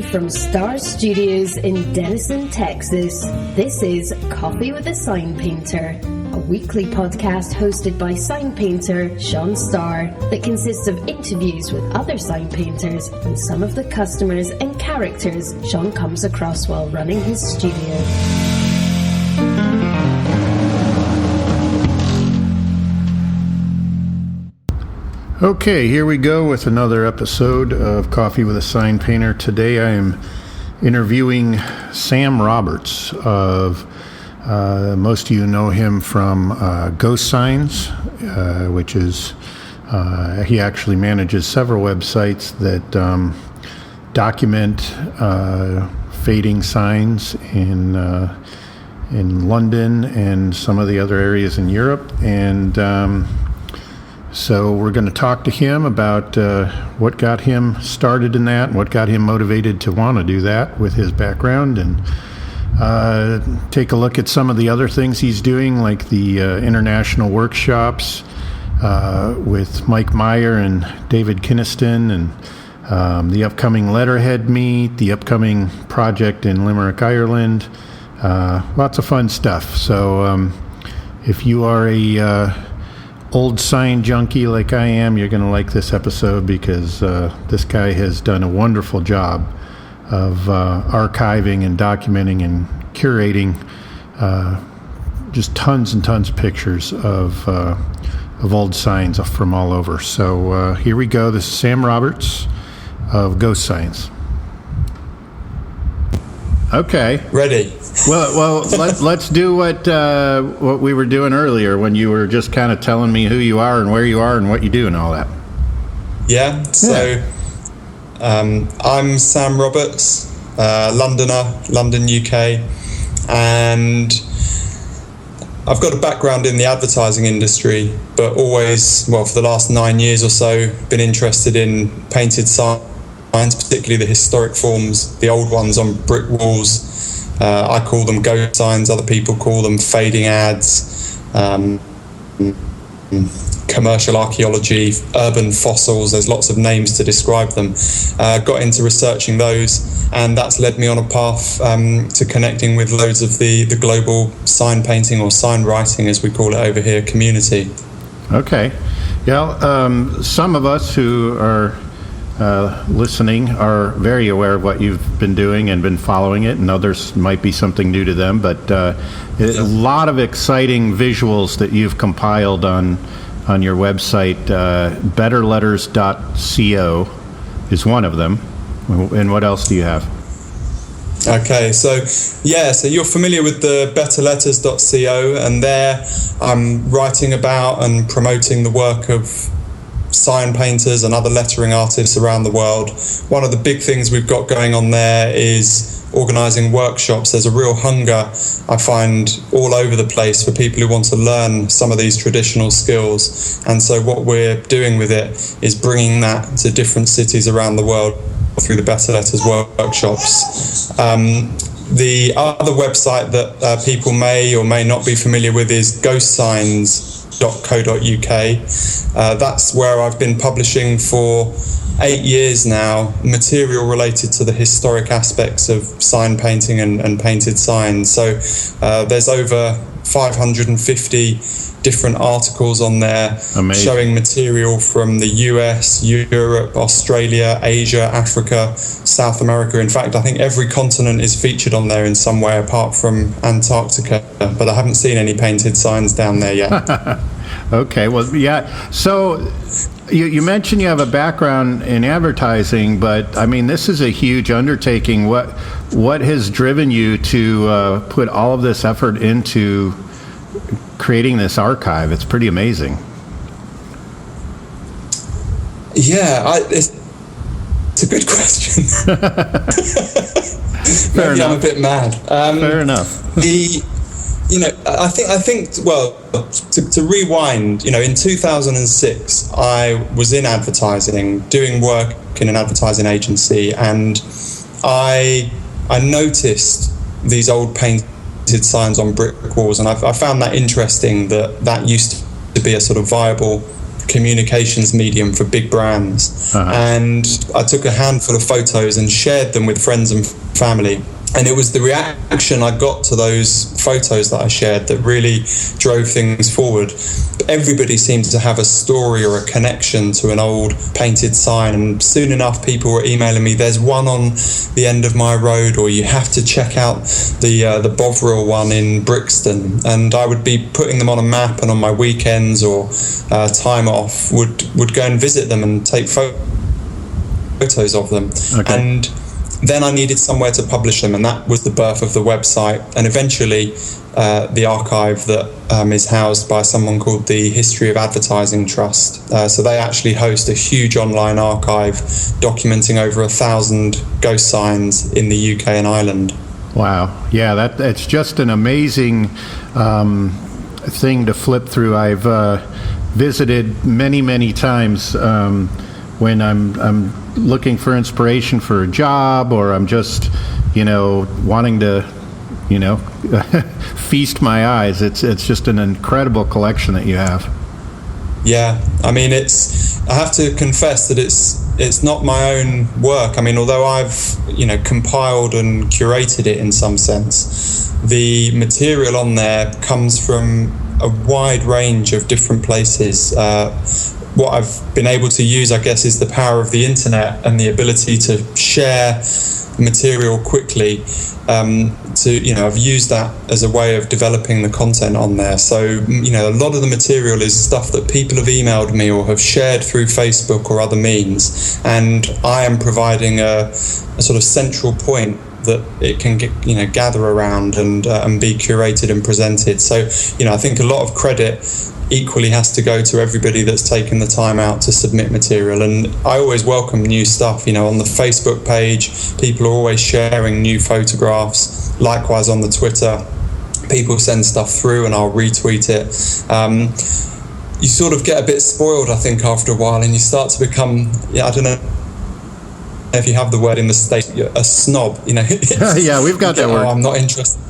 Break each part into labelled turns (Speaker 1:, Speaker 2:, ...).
Speaker 1: you from Star Studios in Denison, Texas. This is Coffee with a Sign Painter, a weekly podcast hosted by sign painter Sean Starr that consists of interviews with other sign painters and some of the customers and characters Sean comes across while running his studio.
Speaker 2: Okay, here we go with another episode of Coffee with a Sign Painter. Today I am interviewing Sam Roberts of, most of you know him from Ghost Signs, which is, he actually manages several websites that document fading signs in London and some of the other areas in Europe. And so we're going to talk to him about what got him started in that and what got him motivated to want to do that with his background, and take a look at some of the other things he's doing, like the international workshops with Mike Meyer and David Kinniston, and the upcoming Letterhead Meet, the upcoming project in Limerick, Ireland. Lots of fun stuff. So if you are a old sign junkie like I am, you're going to like this episode, because this guy has done a wonderful job of archiving and documenting and curating just tons and tons of pictures of old signs from all over. So here we go. This is Sam Roberts of Ghost Signs. Okay.
Speaker 3: Ready.
Speaker 2: Well, let's do what we were doing earlier when you were just kind of telling me who you are and where you are and what you do and all that.
Speaker 3: Yeah. So, I'm Sam Roberts, Londoner, London, UK, and I've got a background in the advertising industry, but always, for the last 9 years or so, been interested in painted signs, particularly the historic forms, the old ones on brick walls. I call them ghost signs, other people call them fading ads, commercial archaeology, urban fossils. There's lots of names to describe them. Got into researching those, and that's led me on a path to connecting with loads of the global sign painting, or sign writing as we call it over here, community.
Speaker 2: Okay. Yeah, some of us who are listening are very aware of what you've been doing and been following it, and others might be something new to them, but a lot of exciting visuals that you've compiled on your website. Betterletters.co is one of them. And what else do you have?
Speaker 3: Okay, so you're familiar with the betterletters.co, and there I'm writing about and promoting the work of sign painters and other lettering artists around the world. One of the big things we've got going on there is organising workshops. There's a real hunger, I find, all over the place for people who want to learn some of these traditional skills. And so what we're doing with it is bringing that to different cities around the world through the Better Letters workshops. The other website that people may or may not be familiar with is ghostsigns.co.uk. That's where I've been publishing for 8 years now, material related to the historic aspects of sign painting and painted signs. So there's over 550 different articles on there. Amazing. Showing material from the US, Europe, Australia, Asia, Africa, South America. In fact, I think every continent is featured on there in some way apart from Antarctica, but I haven't seen any painted signs down there yet.
Speaker 2: Okay, well, yeah. So you mentioned you have a background in advertising, but I mean, this is a huge undertaking. What has driven you to put all of this effort into creating this archive? It's pretty amazing.
Speaker 3: Yeah, it's a good question.
Speaker 2: Fair enough.
Speaker 3: I'm a bit mad.
Speaker 2: Fair enough.
Speaker 3: I think. Well, to rewind, in 2006, I was in advertising, doing work in an advertising agency, and I noticed these old painted signs on brick walls, and I found that interesting. That used to be a sort of viable communications medium for big brands. And I took a handful of photos and shared them with friends and family. And it was the reaction I got to those photos that I shared that really drove things forward. Everybody seemed to have a story or a connection to an old painted sign, and soon enough people were emailing me, there's one on the end of my road, or you have to check out the Bovril one in Brixton. And I would be putting them on a map, and on my weekends or time off would go and visit them and take photos of them. And then I needed somewhere to publish them, and that was the birth of the website, and eventually the archive that is housed by someone called the History of Advertising Trust. So they actually host a huge online archive documenting over 1,000 ghost signs in the UK and Ireland.
Speaker 2: Wow. Yeah, that's just an amazing thing to flip through. I've visited many times when I'm looking for inspiration for a job, or I'm just, wanting to, feast my eyes. It's just an incredible collection that you have.
Speaker 3: Yeah, I mean, I have to confess that it's not my own work. I mean, although I've, compiled and curated it in some sense, the material on there comes from a wide range of different places. What I've been able to use, I guess, is the power of the internet and the ability to share material quickly. I've used that as a way of developing the content on there. So, a lot of the material is stuff that people have emailed me or have shared through Facebook or other means, and I am providing a sort of central point that it can get, gather around and be curated and presented. So, I think a lot of credit equally has to go to everybody that's taken the time out to submit material. And I always welcome new stuff. On the Facebook page, people are always sharing new photographs. Likewise on the Twitter, people send stuff through and I'll retweet it. You sort of get a bit spoiled, I think, after a while, and you start to become, I don't know if you have the word in the States, a snob,
Speaker 2: Yeah, we've got that word.
Speaker 3: I'm not interested.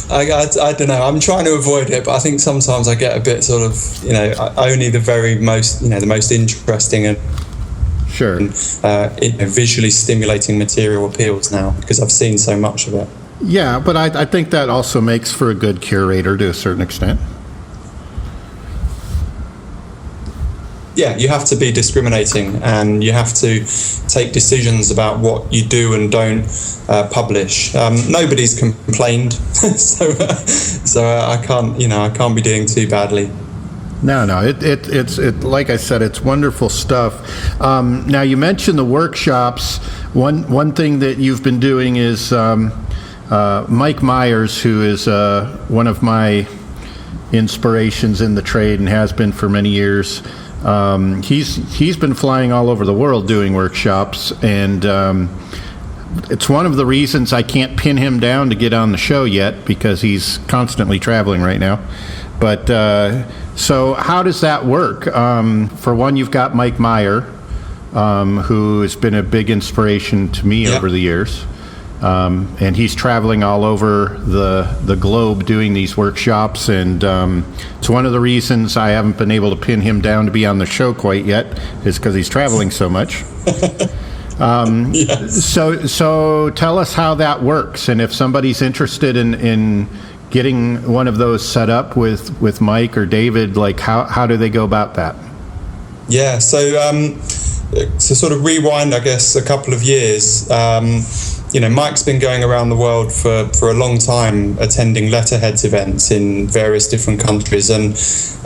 Speaker 3: I don't know. I'm trying to avoid it, but I think sometimes I get a bit sort of, only the very most, the most interesting and
Speaker 2: sure,
Speaker 3: visually stimulating material appeals now, because I've seen so much of it.
Speaker 2: Yeah, but I think that also makes for a good curator to a certain extent.
Speaker 3: Yeah, you have to be discriminating, and you have to take decisions about what you do and don't publish. Nobody's complained, so I can't be doing too badly.
Speaker 2: No, it's like I said, it's wonderful stuff. Now, you mentioned the workshops. One thing that you've been doing is Mike Myers, who is one of my inspirations in the trade and has been for many years. He's been flying all over the world doing workshops, and it's one of the reasons I can't pin him down to get on the show yet, because he's constantly traveling right now. But so how does that work? For one, you've got Mike Meyer, who has been a big inspiration to me over the years. And he's traveling all over the globe doing these workshops, and it's one of the reasons I haven't been able to pin him down to be on the show quite yet, is because he's traveling so much.
Speaker 3: Yes.
Speaker 2: So tell us how that works, and if somebody's interested in getting one of those set up with Mike or David, like how do they go about that?
Speaker 3: Yeah, so to sort of rewind, I guess, a couple of years, Mike's been going around the world for a long time, attending Letterheads events in various different countries, and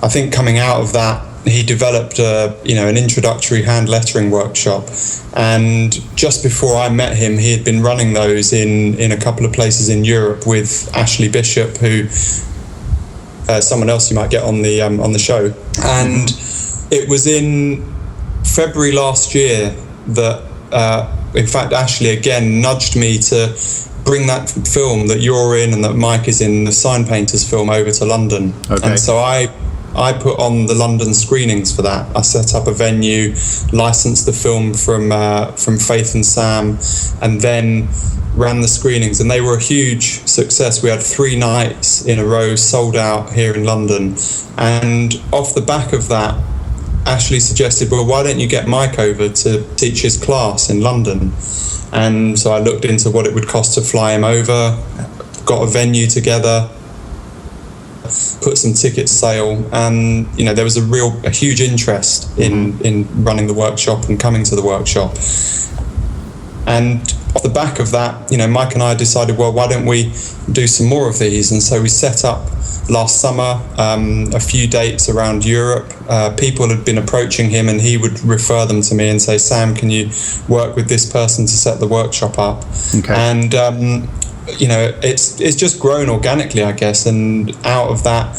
Speaker 3: I think coming out of that, he developed an introductory hand lettering workshop. And just before I met him, he had been running those in a couple of places in Europe with Ashley Bishop, who someone else you might get on the show. And it was in February last year that in fact Ashley again nudged me to bring that film that you're in and that Mike is in, the Sign Painters film, over to London.
Speaker 2: Okay.
Speaker 3: And so I I put on the London screenings for that. I set up a venue, licensed the film from Faith and Sam, and then ran the screenings, and they were a huge success. We had 3 nights in a row sold out here in London, and off the back of that, Ashley suggested, well, why don't you get Mike over to teach his class in London? And so I looked into what it would cost to fly him over, got a venue together, put some tickets sale, and there was a huge interest in running the workshop and coming to the workshop. And off the back of that, Mike and I decided, well, why don't we do some more of these? And so we set up last summer a few dates around Europe. People had been approaching him, and he would refer them to me and say, Sam, can you work with this person to set the workshop up?
Speaker 2: Okay.
Speaker 3: And it's just grown organically, I guess. And out of that,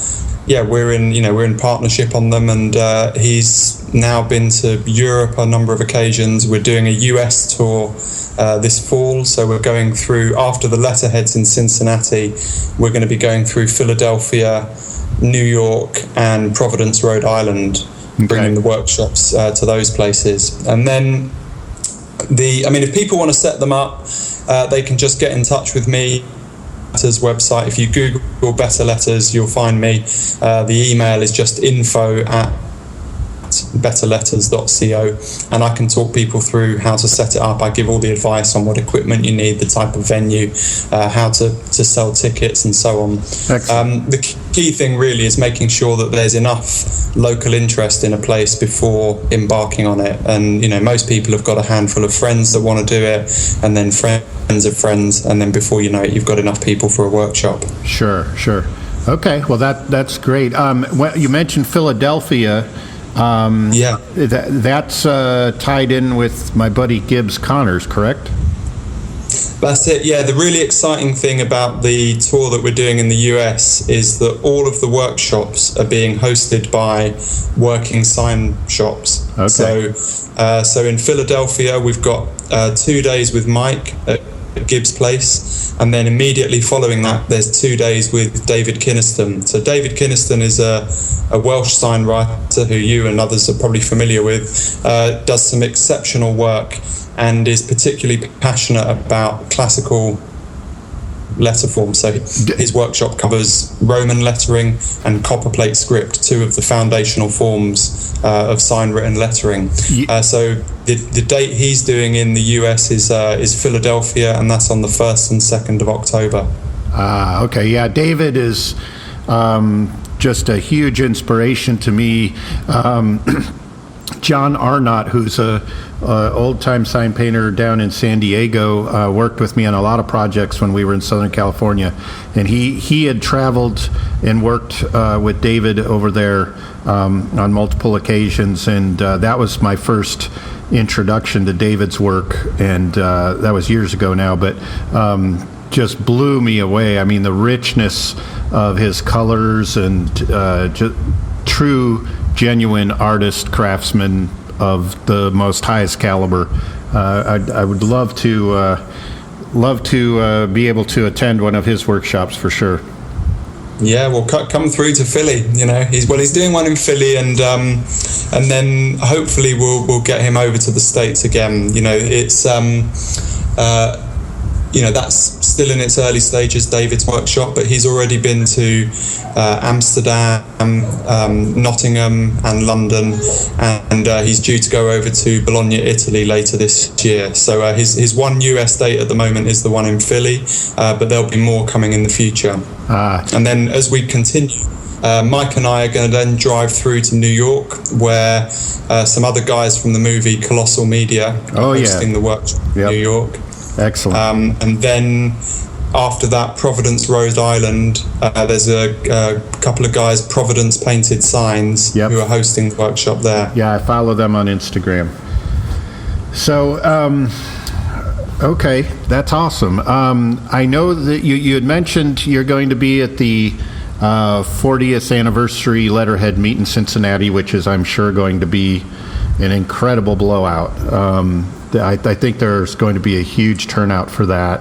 Speaker 3: we're in partnership on them, and he's now been to Europe a number of occasions. We're doing a US tour this fall, so we're going through, after the letterheads in Cincinnati, we're going to be going through Philadelphia, New York, and Providence, Rhode Island, bringing the workshops to those places. And then if people want to set them up, they can just get in touch with me. Letters website. If you Google Better Letters, you'll find me. The email is just info@betterletters.co, and I can talk people through how to set it up. I give all the advice on what equipment you need, the type of venue, how to sell tickets, and so on. The key thing really is making sure that there's enough local interest in a place before embarking on it. And most people have got a handful of friends that want to do it, and then friends of friends, and then before you know it, you've got enough people for a workshop.
Speaker 2: Sure. Okay, well that's great. You mentioned Philadelphia. That's tied in with my buddy Gibbs Connors, correct?
Speaker 3: That's it, yeah. The really exciting thing about the tour that we're doing in the US is that all of the workshops are being hosted by working sign shops.
Speaker 2: Okay.
Speaker 3: So in Philadelphia, we've got 2 days with Mike at Gibbs Place, and then immediately following that, there's 2 days with David Kynaston. So David Kynaston is a Welsh sign writer who you and others are probably familiar with, does some exceptional work, and is particularly passionate about classical letter form. So his workshop covers Roman lettering and copperplate script, 2 of the foundational forms of sign written lettering. So the date he's doing in the US is Philadelphia, and that's on the 1st and 2nd of October.
Speaker 2: Okay. Yeah, David is just a huge inspiration to me. John Arnott, who's a old-time sign painter down in San Diego, worked with me on a lot of projects when we were in Southern California, and he had traveled and worked with David over there on multiple occasions, and that was my first introduction to David's work, and that was years ago now, but just blew me away. I mean, the richness of his colors and just true, genuine artist, craftsman of the most highest caliber. I would love to be able to attend one of his workshops for sure.
Speaker 3: Yeah, well, come through to Philly. He's doing one in Philly, and then hopefully we'll get him over to the States again. It's that's still in its early stages, David's workshop, but he's already been to Amsterdam, Nottingham, and London, and he's due to go over to Bologna, Italy later this year. So his one US date at the moment is the one in Philly, but there'll be more coming in the future. And then as we continue, Mike and I are going to then drive through to New York, where some other guys from the movie Colossal Media are hosting the workshop in New York.
Speaker 2: Excellent.
Speaker 3: And then after that, Providence, Rhode Island, there's a couple of guys, Providence Painted Signs, who are hosting the workshop there.
Speaker 2: Yeah, I follow them on Instagram. So, okay, that's awesome. I know that you had mentioned you're going to be at the 40th anniversary Letterhead meet in Cincinnati, which is, I'm sure, going to be an incredible blowout. I think there's going to be a huge turnout for that.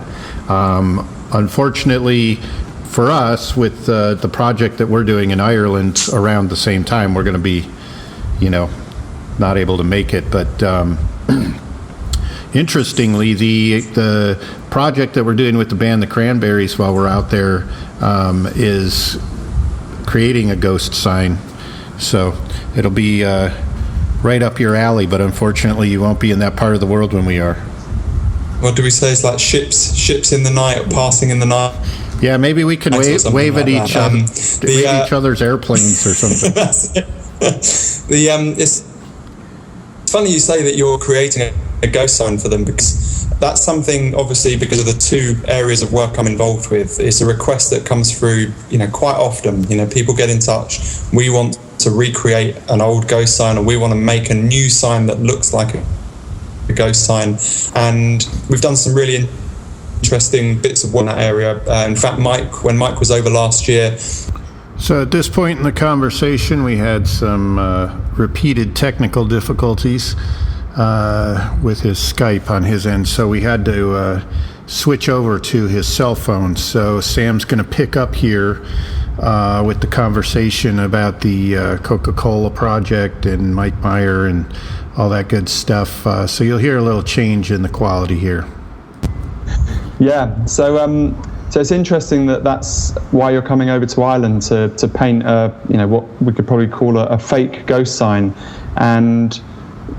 Speaker 2: Unfortunately, for us, with the project that we're doing in Ireland around the same time, we're going to be, not able to make it. But interestingly, the project that we're doing with the band The Cranberries while we're out there is creating a ghost sign. So it'll be right up your alley, but unfortunately you won't be in that part of the world when we are.
Speaker 3: What do we say? It's like ships in the night, or passing in the night.
Speaker 2: Yeah, maybe we can wave at each other, each other's airplanes or something.
Speaker 3: That's it. It's funny you say that you're creating a ghost sign for them, because that's something, obviously, because of the two areas of work I'm involved with. It's a request that comes through, quite often. People get in touch. We want to recreate an old ghost sign, or we want to make a new sign that looks like a ghost sign. And we've done some really interesting bits of work in that area. In fact, when Mike was over last year.
Speaker 2: So at this point in the conversation, we had some repeated technical difficulties with his Skype on his end, so we had to switch over to his cell phone. So Sam's going to pick up here with the conversation about the Coca-Cola project and Mike Meyer and all that good stuff. So you'll hear a little change in the quality here.
Speaker 4: Yeah, so it's interesting that's why you're coming over to Ireland to paint what we could probably call a fake ghost sign. And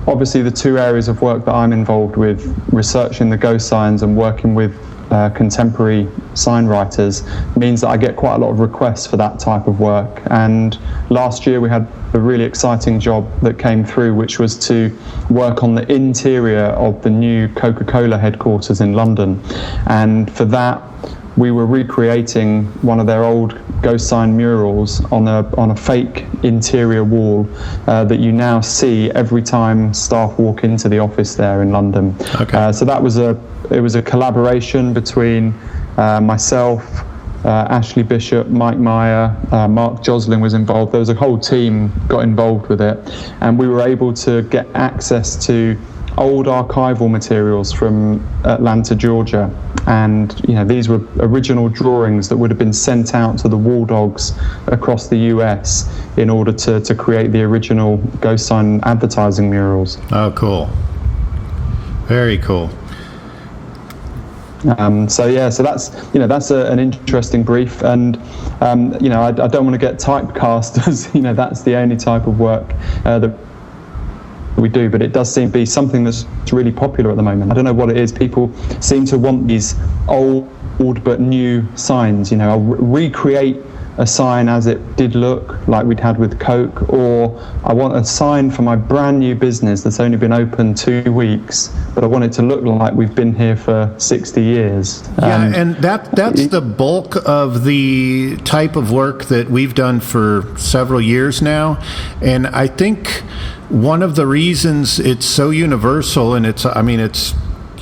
Speaker 4: obviously the two areas of work that I'm involved with, researching the ghost signs and working with contemporary sign writers, means that I get quite a lot of requests for that type of work. And last year we had a really exciting job that came through, which was to work on the interior of the new Coca-Cola headquarters in London. And for that, we were recreating one of their old ghost sign murals on a fake interior wall that you now see every time staff walk into the office there in London.
Speaker 2: Okay.
Speaker 4: So that was a collaboration between myself, Ashley Bishop, Mike Meyer, Mark Joslin was involved. There was a whole team got involved with it, and we were able to get access to old archival materials from Atlanta, Georgia. And these were original drawings that would have been sent out to the wall dogs across the US in order to create the original ghost sign advertising murals.
Speaker 2: Oh, cool. Very cool.
Speaker 4: So that's an interesting brief, and I don't want to get typecast as that's the only type of work that we do, but it does seem to be something that's really popular at the moment. I don't know what it is. People seem to want these old but new signs. I'll recreate a sign as it did look, like we'd had with Coke, or I want a sign for my brand new business that's only been open 2 weeks, but I want it to look like we've been here for 60 years.
Speaker 2: Yeah, and that's the bulk of the type of work that we've done for several years now. And I think one of the reasons it's so universal, and it's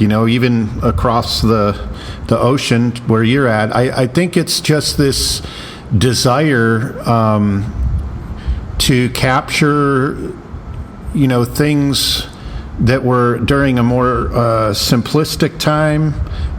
Speaker 2: even across the ocean where you're at, I think it's just this desire to capture things that were during a more simplistic time.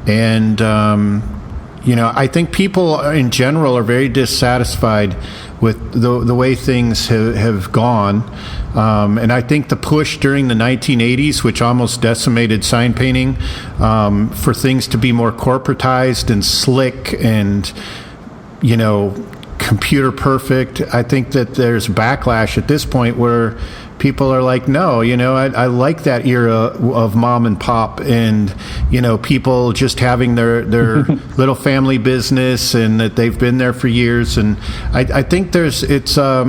Speaker 2: And I think people in general are very dissatisfied with the way things have gone. And I think the push during the 1980s, which almost decimated sign painting, for things to be more corporatized and slick and computer perfect, I think that there's backlash at this point where people are like, no, I like that era of mom and pop and, people just having their little family business and that they've been there for years. And I think it's a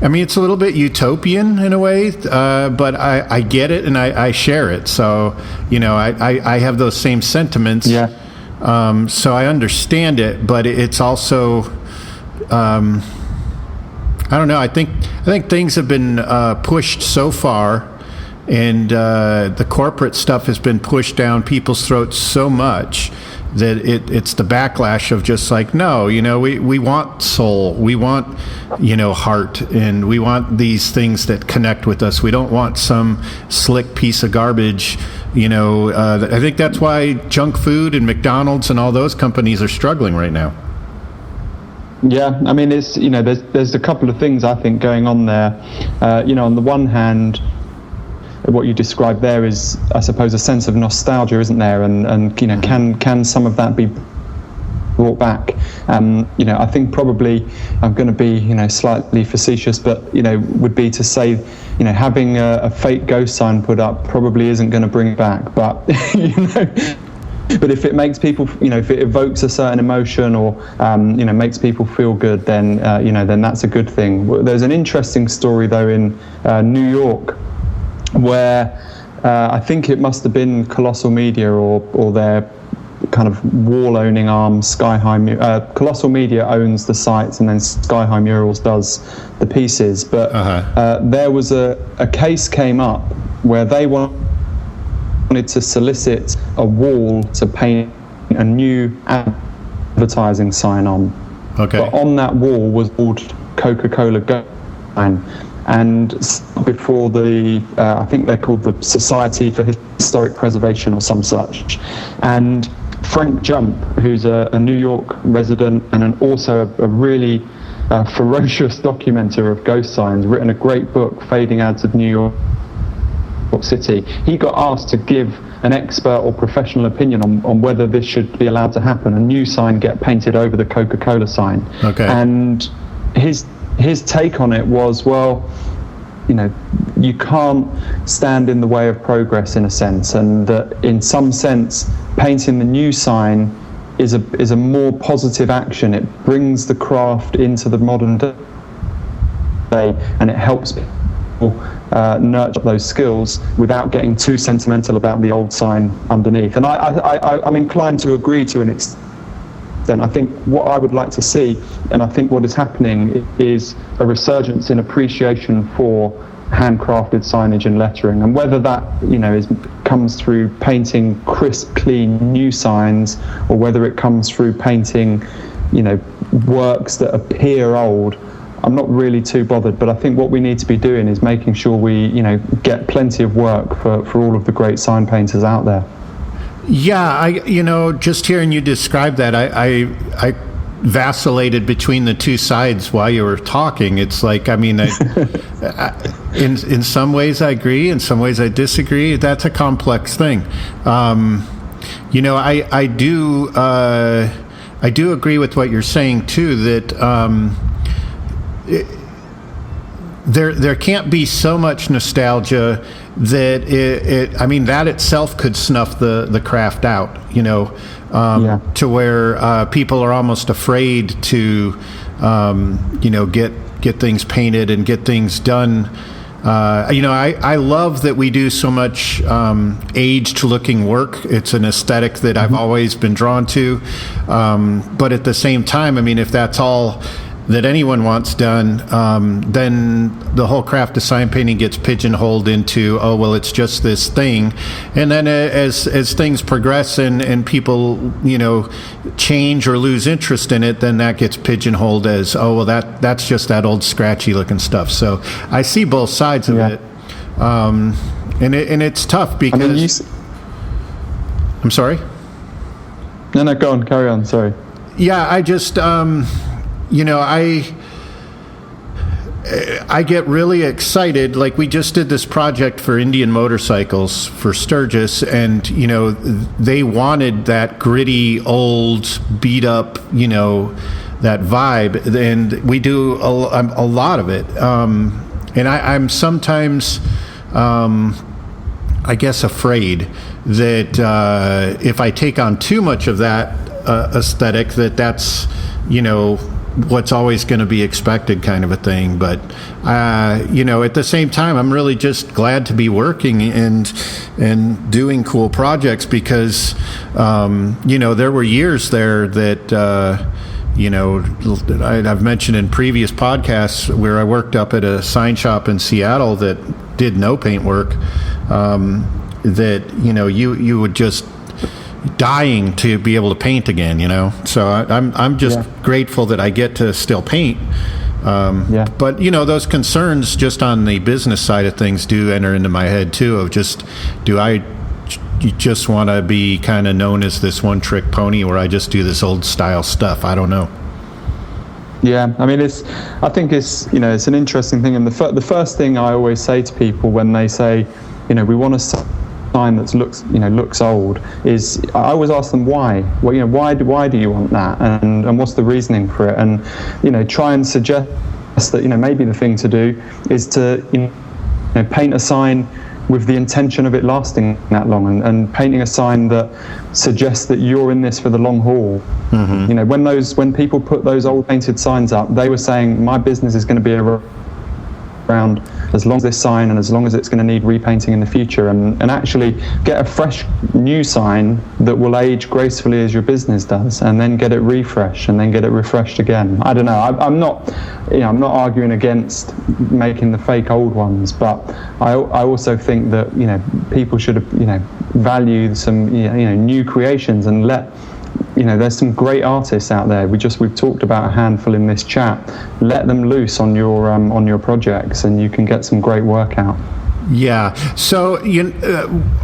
Speaker 2: little bit utopian in a way, but I get it and I share it. So, I have those same sentiments.
Speaker 4: Yeah.
Speaker 2: So I understand it, but it's also, I don't know. I think things have been pushed so far, and the corporate stuff has been pushed down people's throats so much that it's the backlash of just like, no, we want soul, we want heart, and we want these things that connect with us. We don't want some slick piece of garbage. I think that's why junk food and McDonald's and all those companies are struggling right now.
Speaker 4: Yeah, I mean, it's, there's a couple of things I think going on there. On the one hand, what you described there is, I suppose, a sense of nostalgia, isn't there? And can some of that be brought back? I think probably, I'm going to be slightly facetious, but would be to say, having a fake ghost sign put up probably isn't going to bring it back, but but if it makes people, if it evokes a certain emotion or makes people feel good, then then that's a good thing. There's an interesting story though in New York, where I think it must have been Colossal Media or their kind of wall-owning arm, Sky High. Colossal Media owns the sites, and then Sky High Murals does the pieces. But there was a case came up where they wanted to solicit a wall to paint a new advertising sign on. Okay. But on that wall was called Coca-Cola Go sign. And before I think they're called the Society for Historic Preservation or some such. And Frank Jump, who's a New York resident and also a really ferocious documenter of ghost signs, written a great book, Fading Ads of New York City. He got asked to give an expert or professional opinion on whether this should be allowed to happen, a new sign get painted over the Coca-Cola sign. Okay. And his take on it was, well, you can't stand in the way of progress in a sense, and that in some sense painting the new sign is a more positive action. It brings the craft into the modern day and it helps people nurture those skills without getting too sentimental about the old sign underneath. And I'm inclined to agree to an extent. I think what I would like to see, and I think what is happening, is a resurgence in appreciation for handcrafted signage and lettering, and whether that comes through painting crisp, clean new signs, or whether it comes through painting works that appear old, I'm not really too bothered. But I think what we need to be doing is making sure we get plenty of work for all of the great sign painters out there.
Speaker 2: Yeah, just hearing you describe that, I vacillated between the two sides while you were talking. It's like, in some ways I agree, in some ways I disagree. That's a complex thing. I do agree with what you're saying too, that there can't be so much nostalgia that that itself could snuff the craft out, to where people are almost afraid to, get things painted and get things done. I love that we do so much aged looking work. It's an aesthetic that I've always been drawn to. But at the same time, if that's all that anyone wants done, then the whole craft of sign painting gets pigeonholed into, oh, well, it's just this thing. And then as things progress and people, change or lose interest in it, then that gets pigeonholed as, oh, well, that's just that old scratchy looking stuff. So I see both sides of it. And it's tough because... I'm sorry?
Speaker 4: No, go on, carry on, sorry.
Speaker 2: Yeah, I just... I get really excited. Like, we just did this project for Indian Motorcycles for Sturgis, and they wanted that gritty, old, beat up, that vibe, and we do a lot of it. And I'm sometimes, I guess, afraid that if I take on too much of that aesthetic, that's what's always going to be expected, kind of a thing. But at the same time, I'm really just glad to be working and doing cool projects, because there were years there that I've mentioned in previous podcasts where I worked up at a sign shop in Seattle that did no paint work, that you would just dying to be able to paint again, So I'm just grateful that I get to still paint. But those concerns just on the business side of things do enter into my head too, of just, do I just want to be kind of known as this one trick pony where I just do this old style stuff? I don't know.
Speaker 4: Yeah, I mean, I think it's an interesting thing, and the first thing I always say to people when they say, we want a sign that looks old, is I always ask them why. Well, why do you want that, and what's the reasoning for it, and try and suggest that maybe the thing to do is to paint a sign with the intention of it lasting that long, and painting a sign that suggests that you're in this for the long haul. Mm-hmm. When people put those old painted signs up, they were saying my business is going to be around as long as this sign and as long as it's going to need repainting in the future, and actually get a fresh new sign that will age gracefully as your business does, and then get it refreshed and then get it refreshed again. I don't know, I'm not arguing against making the fake old ones, but I also think that people should value some new creations, and let there's some great artists out there. We've talked about a handful in this chat. Let them loose on your projects, and you can get some great work out.
Speaker 2: Yeah. So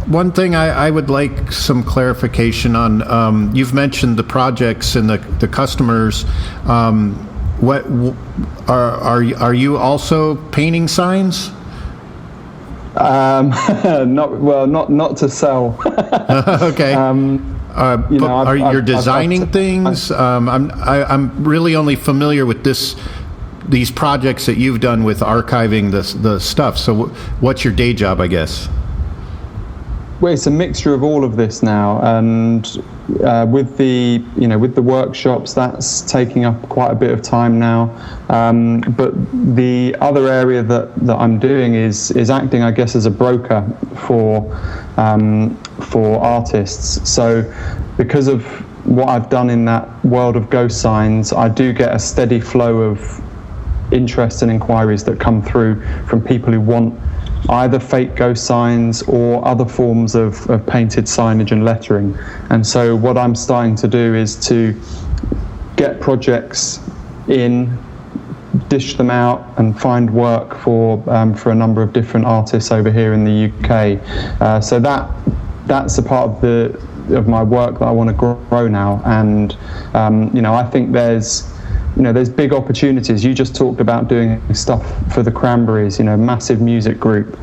Speaker 2: one thing I would like some clarification on. You've mentioned the projects and the customers. What are you also painting signs?
Speaker 4: Not to sell.
Speaker 2: Okay. Are you designing things? I'm really only familiar with these projects that you've done with archiving the stuff. So what's your day job, I guess?
Speaker 4: Well, it's a mixture of all of this now, and with the workshops, that's taking up quite a bit of time now. But the other area that I'm doing is acting, I guess, as a broker for artists. So because of what I've done in that world of ghost signs, I do get a steady flow of interest and inquiries that come through from people who want either fake ghost signs or other forms of painted signage and lettering. And so what I'm starting to do is to get projects in, dish them out, and find work for a number of different artists over here in the UK. So that's a part of my work that I want to grow now. And I think there's big opportunities. You just talked about doing stuff for the Cranberries, massive music group,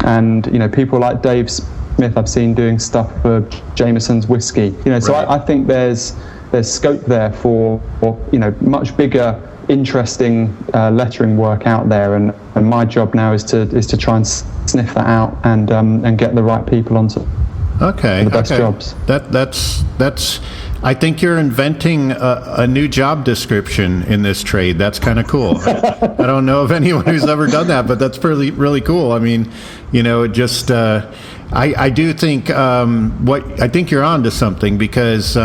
Speaker 4: and people like Dave Smith I've seen doing stuff for Jameson's Whiskey. So right. I think there's scope there for much bigger, interesting lettering work out there, and my job now is to try and sniff that out and get the right people onto the best jobs. That's
Speaker 2: I think you're inventing a new job description in this trade. That's kind of cool. I don't know of anyone who's ever done that, but that's really, really cool. I mean, I do think I think you're onto something, because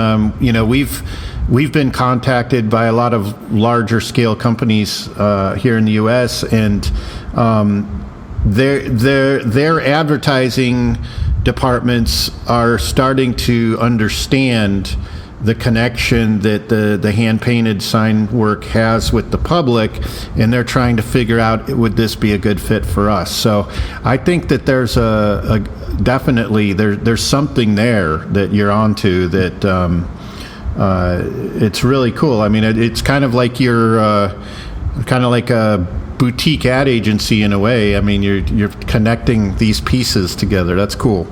Speaker 2: we've been contacted by a lot of larger scale companies here in the U.S. and their advertising departments are starting to understand the connection that the hand-painted sign work has with the public, and they're trying to figure out, would this be a good fit for us? So I think that there's definitely there's something there that you're onto that it's really cool. I mean, it's kind of like you're kind of like a boutique ad agency in a way. I mean, you're connecting these pieces together. That's cool.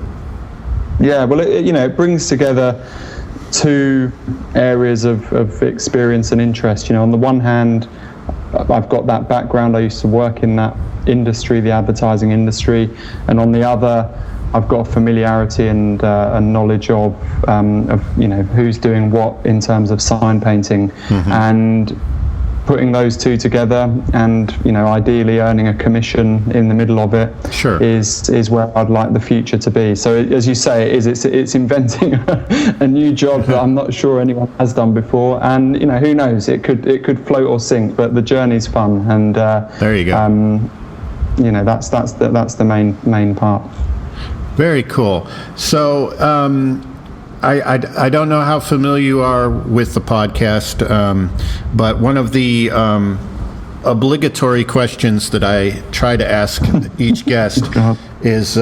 Speaker 4: Yeah, well, it brings together two areas of experience and interest. On the one hand, I've got that background. I used to work in that industry, the advertising industry, and on the other, I've got a familiarity and a knowledge of who's doing what in terms of sign painting, mm-hmm. and putting those two together, and ideally earning a commission in the middle of it,
Speaker 2: sure,
Speaker 4: is where I'd like the future to be. So as you say, it's inventing a new job that I'm not sure anyone has done before, and who knows, it could float or sink, but the journey's fun, and
Speaker 2: there you go.
Speaker 4: That's the main part.
Speaker 2: Very cool. So I don't know how familiar you are with the podcast, but one of the obligatory questions that I try to ask each guest is,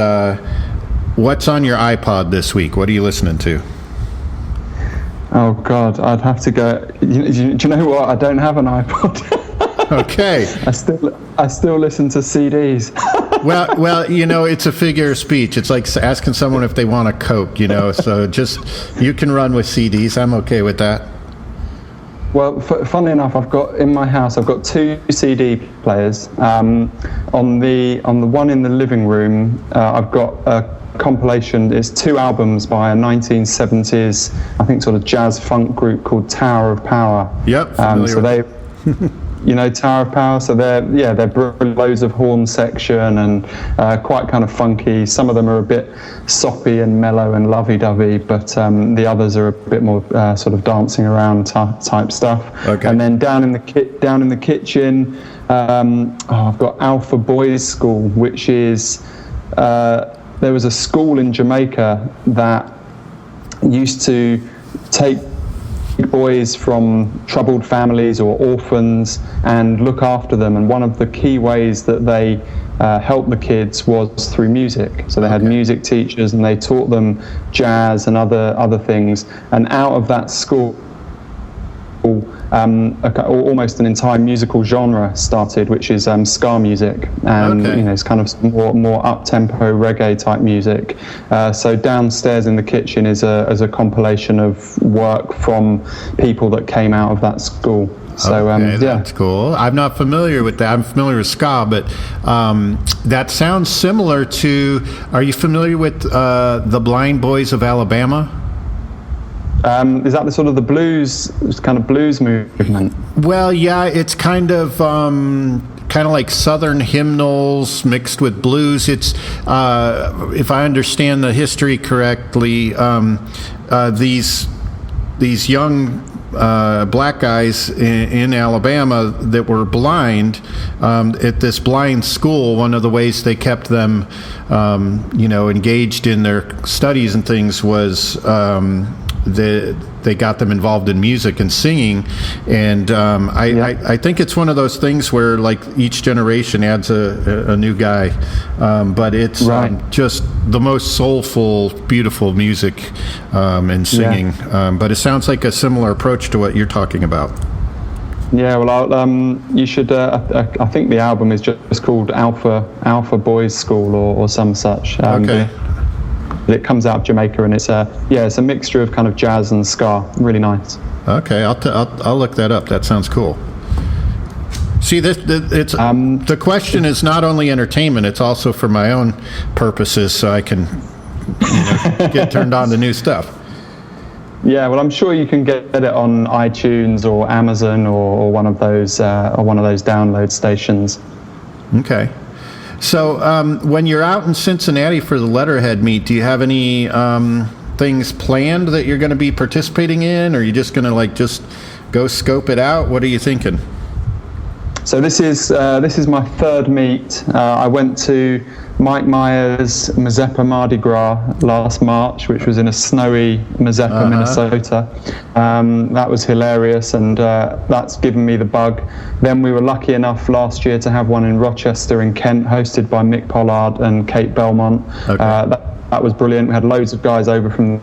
Speaker 2: what's on your iPod this week? What are you listening to?
Speaker 4: Oh God, I'd have to go. Do you know what? I don't have an iPod.
Speaker 2: Okay.
Speaker 4: I still listen to CDs.
Speaker 2: Well, it's a figure of speech. It's like asking someone if they want a Coke, So just you can run with CDs. I'm okay with that.
Speaker 4: Well, funnily enough, I've got 2 CD players. On the one in the living room, I've got a compilation. It's 2 albums by a 1970s, I think, sort of jazz funk group called Tower of Power.
Speaker 2: Yep.
Speaker 4: So they, Tower of Power. So they're loads of horn section and quite kind of funky. Some of them are a bit soppy and mellow and lovey-dovey, but the others are a bit more sort of dancing around type stuff.
Speaker 2: Okay.
Speaker 4: And then down in the kitchen, I've got Alpha Boys School, which is there was a school in Jamaica that used to take boys from troubled families or orphans and look after them, and one of the key ways that they helped the kids was through music. So they had music teachers and they taught them jazz and other things, and out of that school almost an entire musical genre started, which is ska music, and it's kind of more up-tempo reggae type music. So downstairs in the kitchen is a compilation of work from people that came out of that school. So
Speaker 2: that's cool. I'm not familiar with that. I'm familiar with ska, but that sounds similar to. Are you familiar with the Blind Boys of Alabama?
Speaker 4: Is that the sort of the blues movement?
Speaker 2: Well, yeah, it's kind of like Southern hymnals mixed with blues. It's, if I understand the history correctly, these young black guys in Alabama that were blind at this blind school. One of the ways they kept them, engaged in their studies and things was. They got them involved in music and singing, and I think it's one of those things where like each generation adds a new guy, but it's just the most soulful, beautiful music and singing. But it sounds like a similar approach to what you're talking about.
Speaker 4: Yeah, well, you should. I think the album is just called Alpha Boys School or some such. It comes out of Jamaica, and it's a mixture of kind of jazz and ska. Really nice.
Speaker 2: Okay, I'll look that up. That sounds cool. See, the question is not only entertainment; it's also for my own purposes, so I can get turned on to new stuff.
Speaker 4: Yeah, well, I'm sure you can get it on iTunes or Amazon or one of those download stations.
Speaker 2: Okay. So when you're out in Cincinnati for the Letterhead meet, do you have any things planned that you're going to be participating in, or are you just going to just go scope it out? What are you thinking?
Speaker 4: So this is my third meet. I went to Mike Myers' Mazeppa Mardi Gras last March, which was in a snowy Mazeppa, Minnesota. That was hilarious, and that's given me the bug. Then we were lucky enough last year to have one in Rochester in Kent, hosted by Mick Pollard and Kate Belmont. That was brilliant. We had loads of guys over from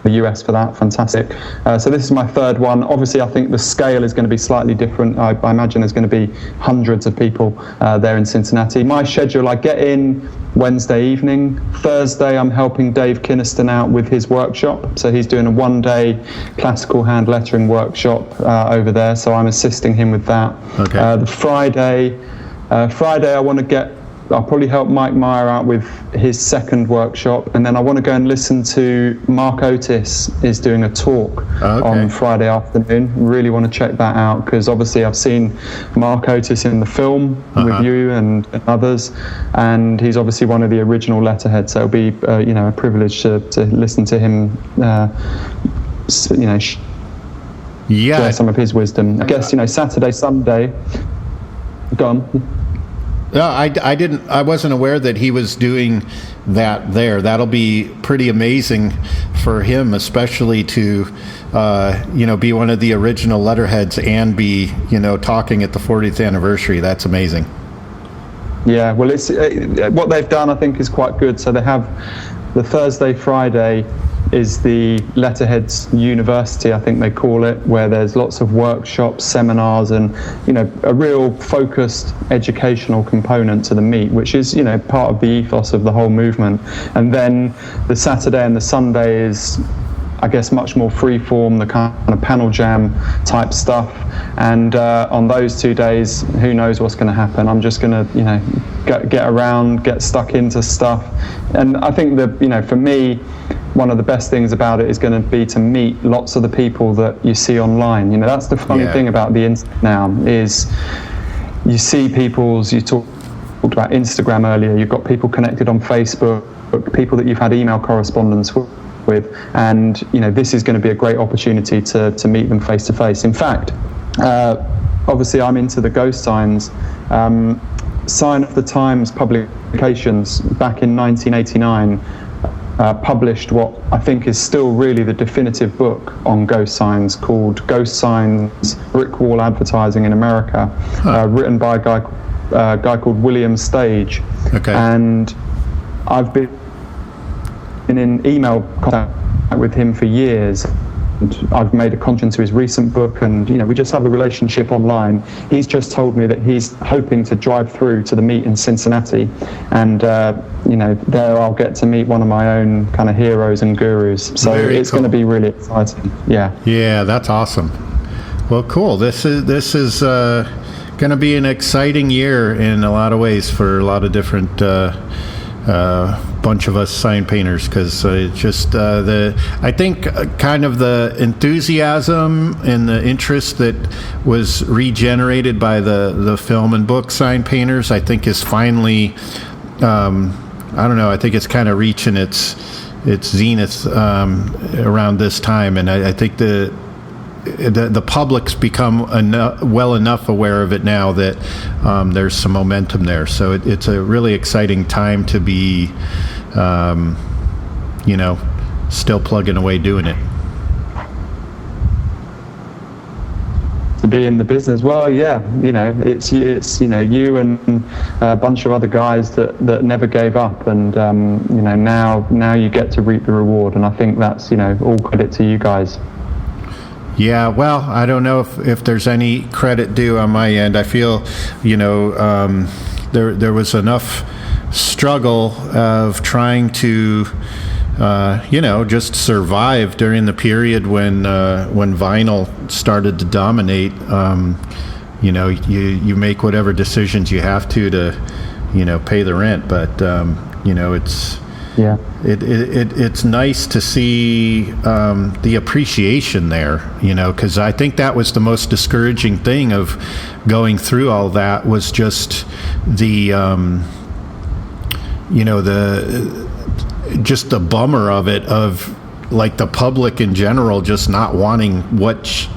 Speaker 4: the US for that. Fantastic. So this is my third one. Obviously, I think the scale is going to be slightly different. I imagine there's going to be hundreds of people there in Cincinnati. My schedule, I get in Wednesday evening. Thursday, I'm helping Dave Kinniston out with his workshop. So he's doing a one-day classical hand lettering workshop over there. So I'm assisting him with that.
Speaker 2: Okay.
Speaker 4: The Friday, I'll probably help Mike Meyer out with his second workshop, and then I want to go and listen to Mark Otis is doing a talk on Friday afternoon. Really want to check that out, because obviously I've seen Mark Otis in the film with you and others, and he's obviously one of the original Letterheads, so it'll be a privilege to listen to him share some of his wisdom. I guess Saturday, Sunday. Go on.
Speaker 2: No, I wasn't aware that he was doing that there. That'll be pretty amazing for him, especially to, be one of the original Letterheads and be, talking at the 40th anniversary. That's amazing.
Speaker 4: Yeah, well, it's what they've done, I think, is quite good. So they have the Thursday, Friday is the Letterheads University, I think they call it, where there's lots of workshops, seminars, and a real focused educational component to the meet, which is part of the ethos of the whole movement. And then the Saturday and the Sunday is, I guess, much more free-form, the kind of panel jam type stuff. And on those 2 days, who knows what's going to happen. I'm just going to, get around, get stuck into stuff. And I think that, for me, one of the best things about it is going to be to meet lots of the people that you see online. That's the funny thing about the internet now, is you see you talked about Instagram earlier, you've got people connected on Facebook, people that you've had email correspondence with, and this is going to be a great opportunity to meet them face to face. In fact, obviously I'm into the ghost signs. Sign of the Times publications back in 1989 published what I think is still really the definitive book on ghost signs, called Ghost Signs: Brick Wall Advertising in America, written by a guy called William Stage. Okay. And I've been in email contact with him for years. And I've made a contribution to his recent book, and we just have a relationship online. He's just told me that he's hoping to drive through to the meet in Cincinnati, and there I'll get to meet one of my own kind of heroes and gurus. So it's going to be really exciting. Yeah,
Speaker 2: that's awesome. Well, cool. This is going to be an exciting year in a lot of ways for a lot of different bunch of us sign painters, because I think kind of the enthusiasm and the interest that was regenerated by the film and book sign painters, I think is finally, I think it's kind of reaching its zenith around this time, and I think the public's become well enough aware of it now that there's some momentum there. So it's a really exciting time to be, still plugging away doing it.
Speaker 4: To be in the business, well, it's you and a bunch of other guys that never gave up, and now you get to reap the reward, and I think that's all credit to you guys.
Speaker 2: Yeah, well, I don't know if there's any credit due on my end. I feel, there was enough struggle of trying to, just survive during the period when vinyl started to dominate. You make whatever decisions you have to pay the rent, but it's.
Speaker 4: Yeah,
Speaker 2: it's nice to see the appreciation there, because I think that was the most discouraging thing of going through all that, was just the the bummer of it, of like the public in general just not wanting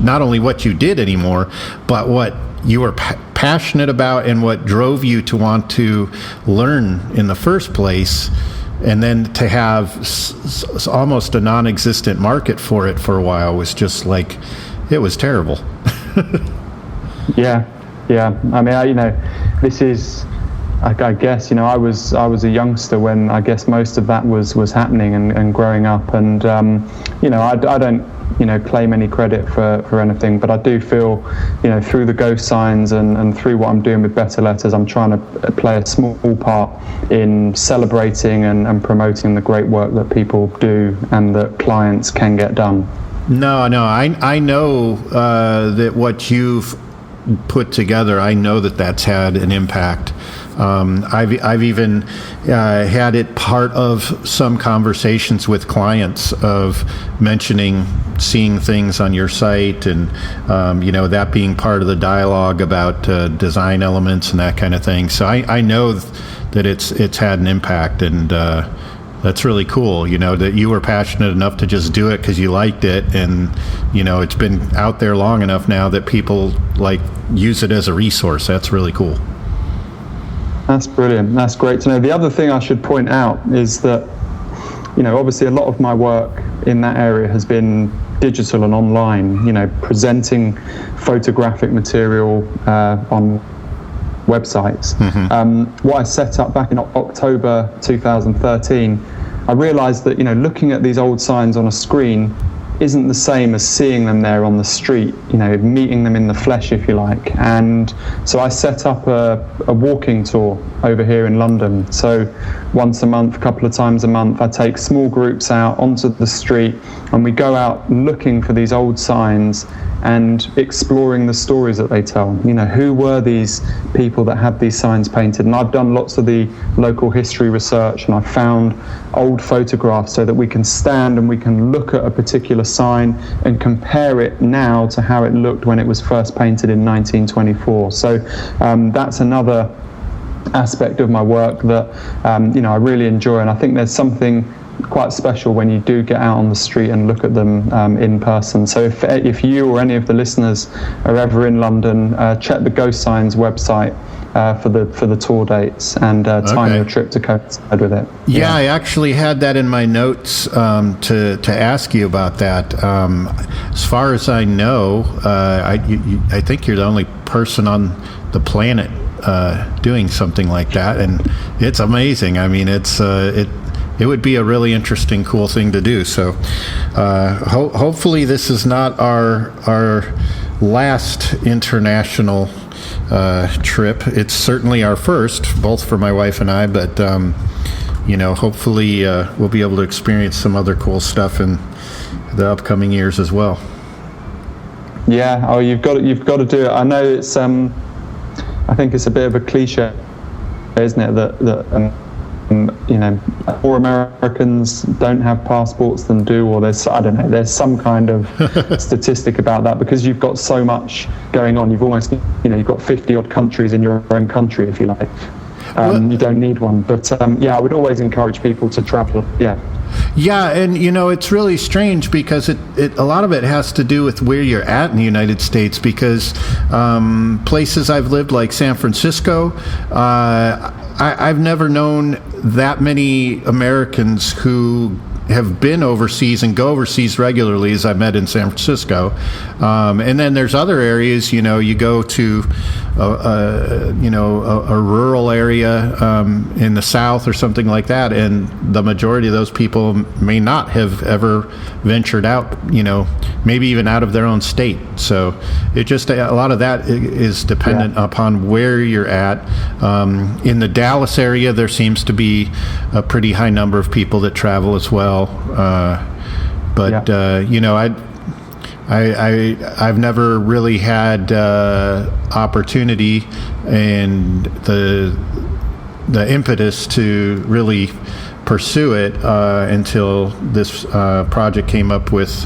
Speaker 2: not only what you did anymore, but what you were passionate about and what drove you to want to learn in the first place. And then to have almost a non-existent market for it for a while was just like, it was terrible.
Speaker 4: Yeah. I mean, this is, I guess, I was a youngster when I guess most of that was happening and growing up, and I don't claim any credit for anything, but I do feel through the ghost signs and through what I'm doing with Better Letters, I'm trying to play a small part in celebrating and promoting the great work that people do and that clients can get done.
Speaker 2: No, I know that what you've put together, I know that had an impact. I've even had it part of some conversations with clients of mentioning seeing things on your site, and that being part of the dialogue about design elements and that kind of thing. So I know that it's had an impact, and that's really cool. That you were passionate enough to just do it because you liked it, and it's been out there long enough now that people use it as a resource. That's really cool.
Speaker 4: That's brilliant. That's great to know. The other thing I should point out is that, obviously a lot of my work in that area has been digital and online, presenting photographic material on websites. Mm-hmm. What I set up back in October 2013 I realized that, looking at these old signs on a screen isn't the same as seeing them there on the street, meeting them in the flesh, if you like. And so I set up a walking tour over here in London. So once a month, a couple of times a month, I take small groups out onto the street, and we go out looking for these old signs and exploring the stories that they tell. Who were these people that had these signs painted? And I've done lots of the local history research, and I've found old photographs so that we can stand and we can look at a particular sign and compare it now to how it looked when it was first painted in 1924. So that's another aspect of my work that I really enjoy, and I think there's something quite special when you do get out on the street and look at them in person. So if you or any of the listeners are ever in London, check the Ghost Signs website for the tour dates and time your trip to coincide with it.
Speaker 2: Yeah, I actually had that in my notes to ask you about that. As far as I know, I think you're the only person on the planet doing something like that, and it's amazing. I mean, it would be a really interesting, cool thing to do. So hopefully this is not our last international trip. It's certainly our first, both for my wife and I, but hopefully we'll be able to experience some other cool stuff in the upcoming years as well.
Speaker 4: Yeah, you've got to do it. I know it's I think it's a bit of a cliche, isn't it, that more Americans don't have passports than do, or there's some kind of statistic about that, because you've got so much going on. You've almost, you've got 50 odd countries in your own country, if you like. You don't need one, but I would always encourage people to travel.
Speaker 2: Yeah, and it's really strange because a lot of it has to do with where you're at in the United States, because places I've lived, like San Francisco, I've never known that many Americans who have been overseas and go overseas regularly as I met in San Francisco. And then there's other areas, you go to a rural area in the South or something like that, and the majority of those people may not have ever ventured out, maybe even out of their own state. So it just, a lot of that is dependent upon where you're at. In the Dallas area, there seems to be a pretty high number of people that travel as well. I've never really had opportunity and the impetus to really pursue it until this project came up with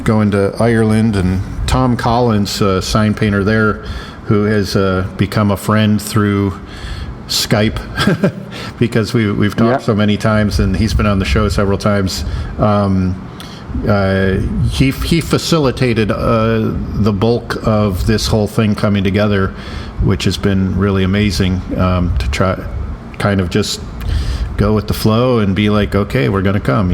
Speaker 2: going to Ireland, and Tom Collins, a sign painter there, who has become a friend through Skype because we've talked so many times, and he's been on the show several times. He facilitated the bulk of this whole thing coming together, which has been really amazing, to try kind of just go with the flow and be like, okay, we're going to come,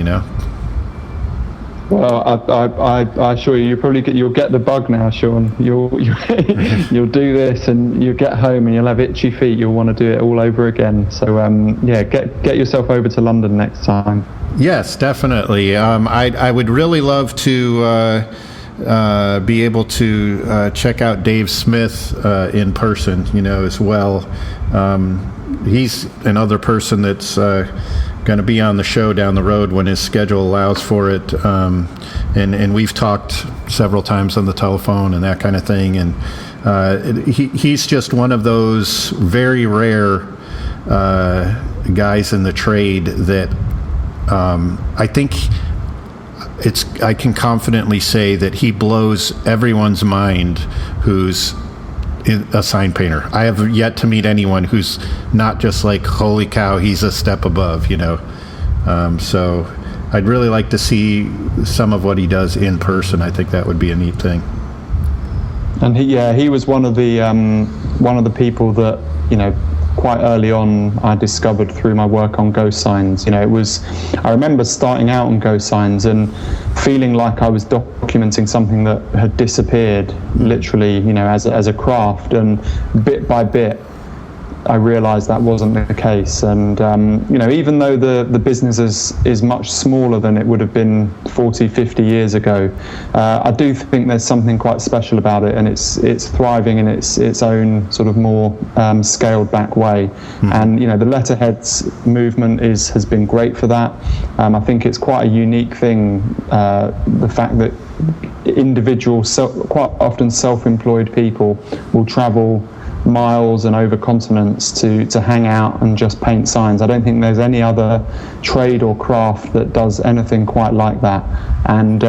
Speaker 4: Well, I assure you, you'll get the bug now, Sean. You'll do this, and you'll get home and you'll have itchy feet. You'll want to do it all over again. So get yourself over to London next time.
Speaker 2: Yes, definitely. I would really love to be able to check out Dave Smith in person, as well. He's another person that's going to be on the show down the road when his schedule allows for it, and we've talked several times on the telephone and that kind of thing, and he's just one of those very rare guys in the trade that I think I can confidently say that he blows everyone's mind who's a sign painter. I have yet to meet anyone who's not just like, holy cow, he's a step above, so I'd really like to see some of what he does in person. I think that would be a neat thing.
Speaker 4: And he was one of the people that quite early on I discovered through my work on Ghost Signs. I remember starting out on Ghost Signs and feeling like I was documenting something that had disappeared, literally, as a craft, and bit by bit I realised that wasn't the case. And even though the business is much smaller than it would have been 40, 50 years ago, I do think there's something quite special about it, and it's thriving in its own sort of more scaled back way. And the letterheads movement has been great for that. I think it's quite a unique thing, the fact that individuals, quite often self-employed people, will travel miles and over continents to hang out and just paint signs. I don't think there's any other trade or craft that does anything quite like that. And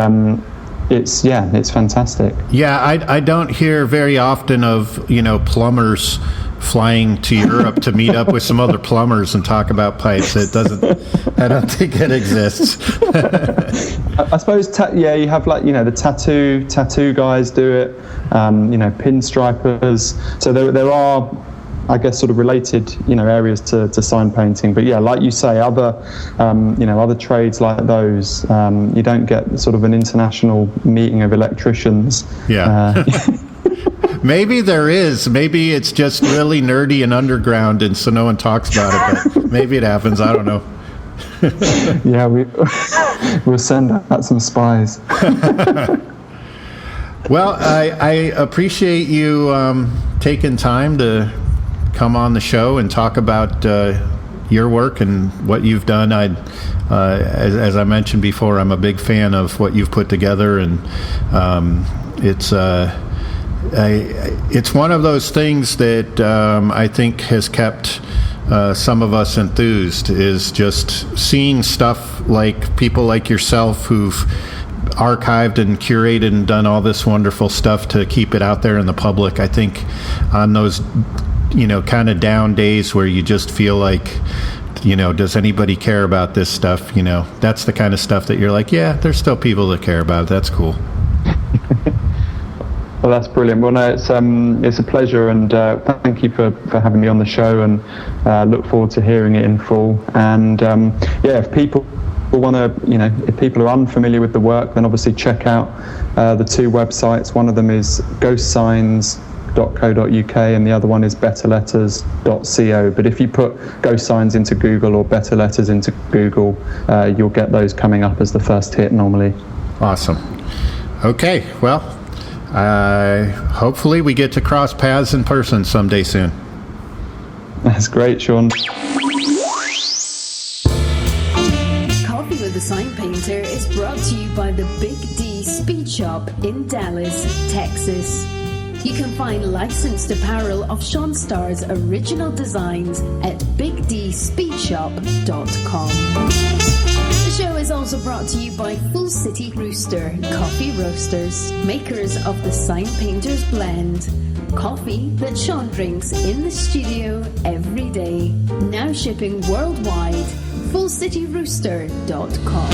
Speaker 4: it's fantastic.
Speaker 2: Yeah, I don't hear very often of plumbers flying to Europe to meet up with some other plumbers and talk about pipes. I don't think it exists.
Speaker 4: I suppose, you have the tattoo guys do it, pinstripers. So there are, I guess, sort of related, areas to sign painting. But yeah, like you say, other trades like those, you don't get sort of an international meeting of electricians.
Speaker 2: Yeah. Maybe there is. Maybe it's just really nerdy and underground, and so no one talks about it. But maybe it happens. I don't know.
Speaker 4: Yeah, we'll send out some spies.
Speaker 2: Well, I appreciate you taking time to come on the show and talk about your work and what you've done. As I mentioned before, I'm a big fan of what you've put together, and it's one of those things that I think has kept some of us enthused, is just seeing stuff like people like yourself who've archived and curated and done all this wonderful stuff to keep it out there in the public. I think on those kind of down days where you just feel like, does anybody care about this stuff? That's the kind of stuff that you're like, yeah, there's still people that care about it. That's cool.
Speaker 4: Well, that's brilliant. Well, no, it's a pleasure, and thank you for having me on the show, and look forward to hearing it in full. And if people want to, if people are unfamiliar with the work, then obviously check out the two websites. One of them is ghostsigns.co.uk, and the other one is betterletters.co. But if you put Ghost Signs into Google or Better Letters into Google, you'll get those coming up as the first hit normally.
Speaker 2: Awesome. Okay, well, hopefully we get to cross paths in person someday soon.
Speaker 4: That's great, Sean.
Speaker 1: Coffee with the Sign Painter is brought to you by the Big D Speed Shop in Dallas, Texas. You can find licensed apparel of Sean Starr's original designs at bigdspeedshop.com. The show is also brought to you by Full City Rooster Coffee Roasters, makers of the Sign Painter's Blend. Coffee that Sean drinks in the studio every day. Now shipping worldwide. FullCityRooster.com.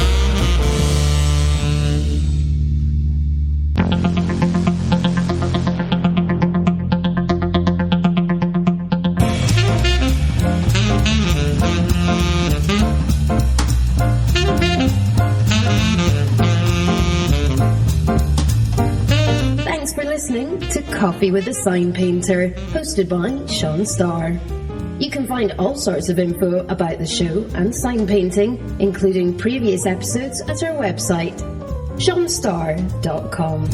Speaker 1: Coffee with the Sign Painter, hosted by Sean Starr. You can find all sorts of info about the show and sign painting, including previous episodes, at our website, seanstarr.com.